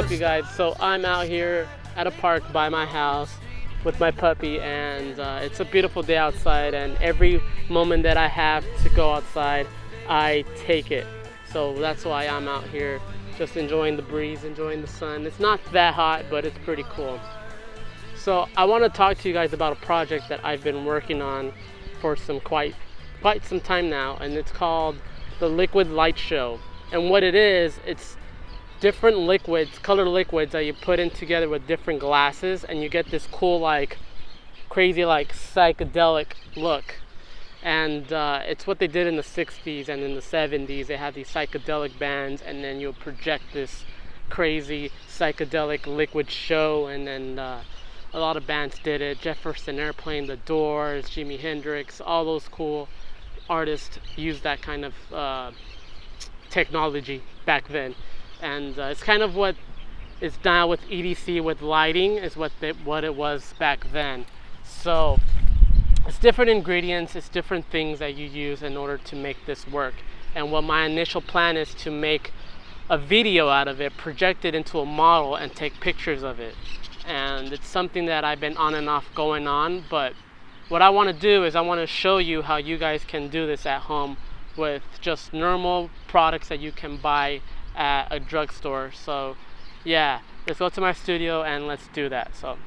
up, you guys? So I'm out here at a park by my house with my puppy, and it's a beautiful day outside, and every moment that I have to go outside, I take it. So that's why I'm out here just enjoying the breeze, enjoying the sun. It's not that hot, but it's pretty cool. So I want to talk to you guys about a project that I've been working on for quite some time now, and it's called the Liquid Lightshow. And what it is, it's different liquids, color liquids that you put in together with different glasses, and you get this cool, like crazy, like psychedelic look. And it's what they did in the 60s and in the 70s. They had these psychedelic bands, and then you'll project this crazy psychedelic liquid show, and then a lot of bands did it. Jefferson Airplane, The Doors, Jimi Hendrix, all those cool artists used that kind of technology back then. And it's kind of what is now with EDC with lighting, is what it was back then. So it's different ingredients, it's different things that you use in order to make this work. And what my initial plan is to make a video out of it, project it into a model, and take pictures of it. And it's something that I've been on and off going on, but what I want to do is I want to show you how you guys can do this at home with just normal products that you can buy at a drugstore. So yeah, let's go to my studio and let's do that. So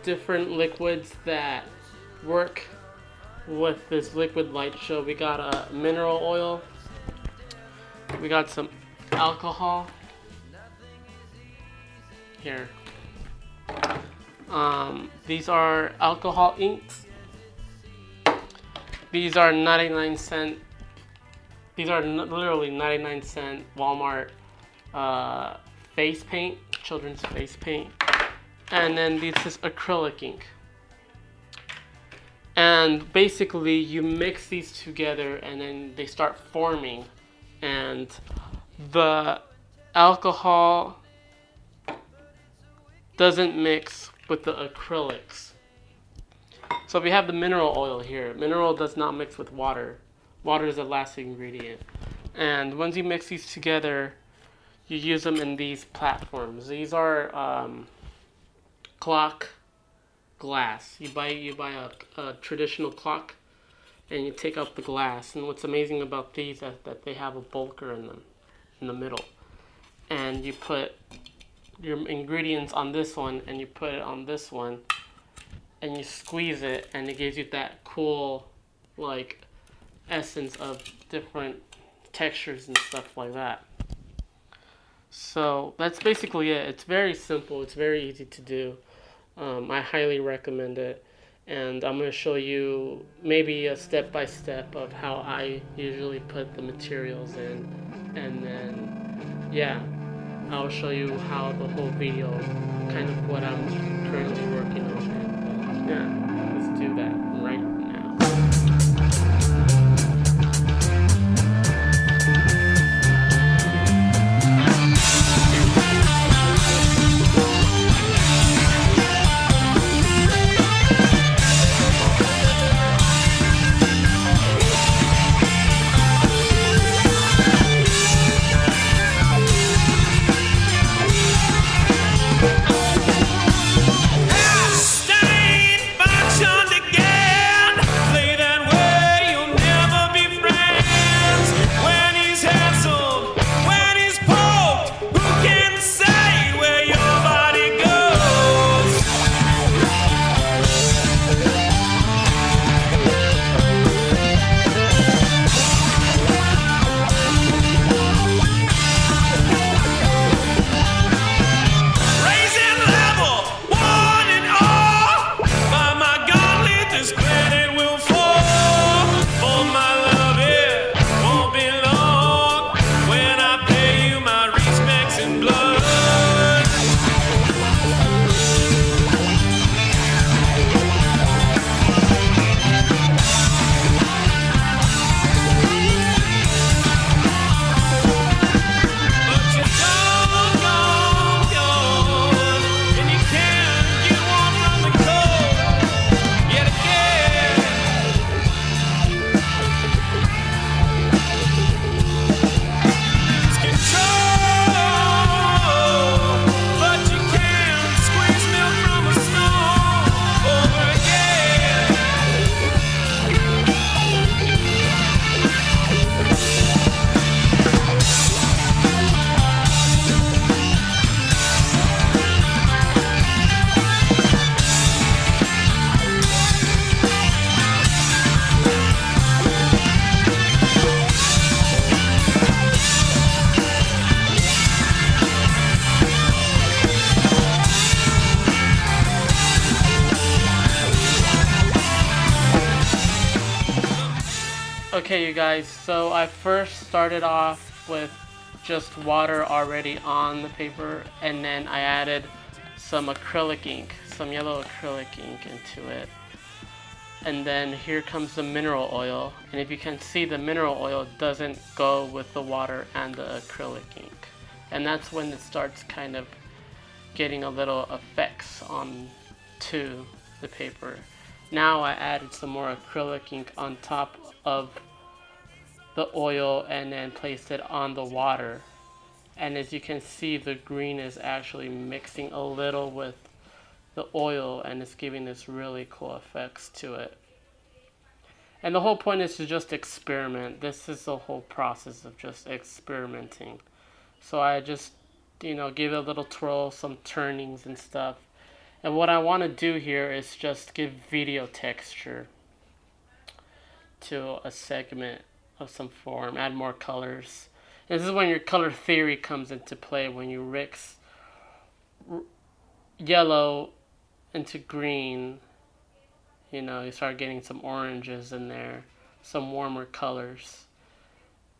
different liquids that work with this liquid light show. We got a mineral oil, we got some alcohol here. These are alcohol inks. These are 99-cent. These are literally 99-cent Walmart face paint, children's face paint. And then this is acrylic ink. And basically you mix these together and then they start forming, and the alcohol doesn't mix with the acrylics. So we have the mineral oil here. Mineral does not mix with water. Water is the last ingredient. And once you mix these together, you use them in these platforms. These are clock glass. You buy a traditional clock, and you take out the glass. And what's amazing about these is that they have a bulker in them, in the middle. And you put your ingredients on this one, and you put it on this one, and you squeeze it, and it gives you that cool, like, essence of different textures and stuff like that. So that's basically it. It's very simple. It's very easy to do. I highly recommend it, and I'm going to show you maybe a step-by-step of how I usually put the materials in, and then yeah, I'll show you how the whole video, kind of what I'm currently working on, and yeah, let's do that right now. Staying box on the game. Okay, you guys, so I first started off with just water already on the paper, and then I added some acrylic ink, some yellow acrylic ink into it. And then here comes the mineral oil, and if you can see, the mineral oil doesn't go with the water and the acrylic ink. And that's when it starts kind of getting a little effects on to the paper. Now I added some more acrylic ink on top of the oil and then placed it on the water. And as you can see, the green is actually mixing a little with the oil, and it's giving this really cool effects to it. And the whole point is to just experiment. This is the whole process of just experimenting. So I just, give it a little twirl, some turnings and stuff. And what I want to do here is just give video texture to a segment of some form, add more colors. And this is when your color theory comes into play, when you mix yellow into green, you start getting some oranges in there, some warmer colors.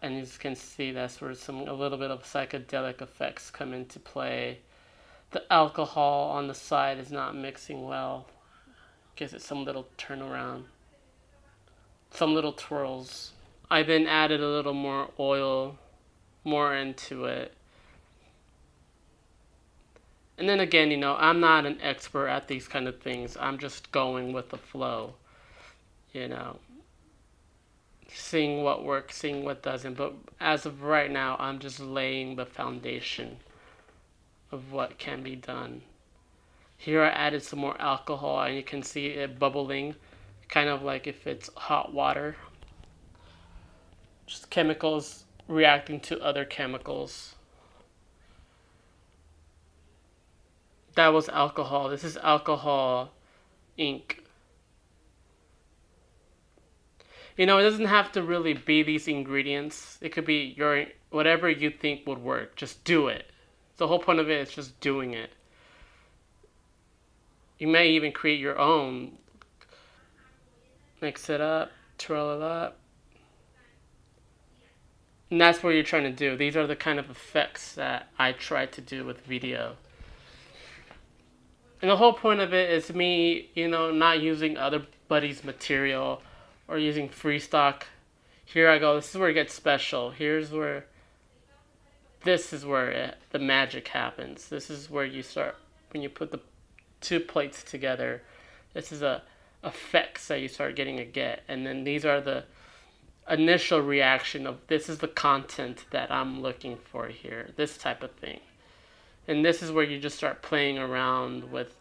And you can see that's where a little bit of psychedelic effects come into play. The alcohol on the side is not mixing well. Gives it some little turnaround, some little twirls. I then added a little more oil, more into it. And then again, I'm not an expert at these kind of things. I'm just going with the flow, seeing what works, seeing what doesn't. But as of right now, I'm just laying the foundation of what can be done. Here I added some more alcohol, and you can see it bubbling, kind of like if it's hot water. Just chemicals reacting to other chemicals. That was alcohol. This is alcohol ink. It doesn't have to really be these ingredients. It could be whatever you think would work. Just do it. The whole point of it is just doing it. You may even create your own. Mix it up, twirl it up. And that's what you're trying to do. These are the kind of effects that I try to do with video. And the whole point of it is me, not using other buddies' material or using free stock. Here I go. This is where it gets special. This is where the magic happens. This is where you start, when you put the two plates together. This is effects that you start getting and then these are the initial reaction of, this is the content that I'm looking for here, this type of thing. And this is where you just start playing around with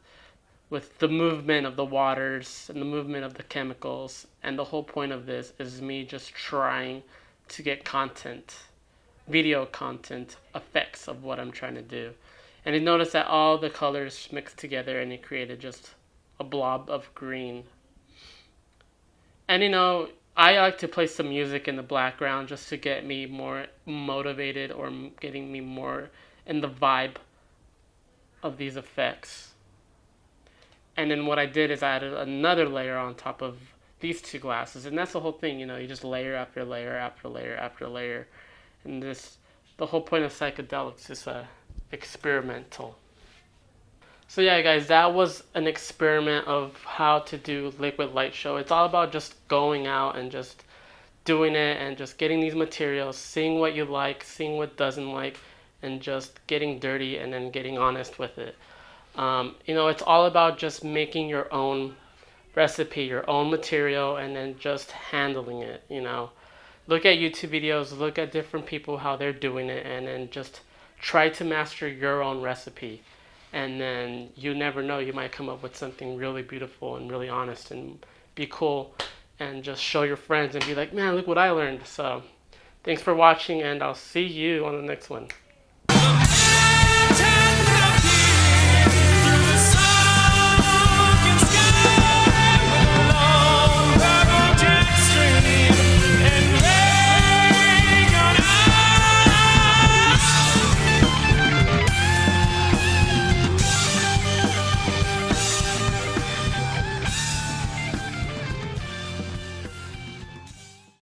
the movement of the waters and the movement of the chemicals. And the whole point of this is me just trying to get content, video content, effects of what I'm trying to do. And you notice that all the colors mixed together and it created just a blob of green. And I like to play some music in the background just to get me more motivated, or getting me more in the vibe of these effects. And then what I did is I added another layer on top of these two glasses. And that's the whole thing, you just layer after layer after layer after layer. And the whole point of psychedelics is experimental. So yeah, guys, that was an experiment of how to do liquid light show. It's all about just going out and just doing it and just getting these materials, seeing what you like, seeing what doesn't like, and just getting dirty and then getting honest with it. It's all about just making your own recipe, your own material, and then just handling it. Look at YouTube videos, look at different people, how they're doing it, and then just try to master your own recipe. And then you never know, you might come up with something really beautiful and really honest and be cool, and just show your friends and be like, man, look what I learned. So thanks for watching, and I'll see you on the next one.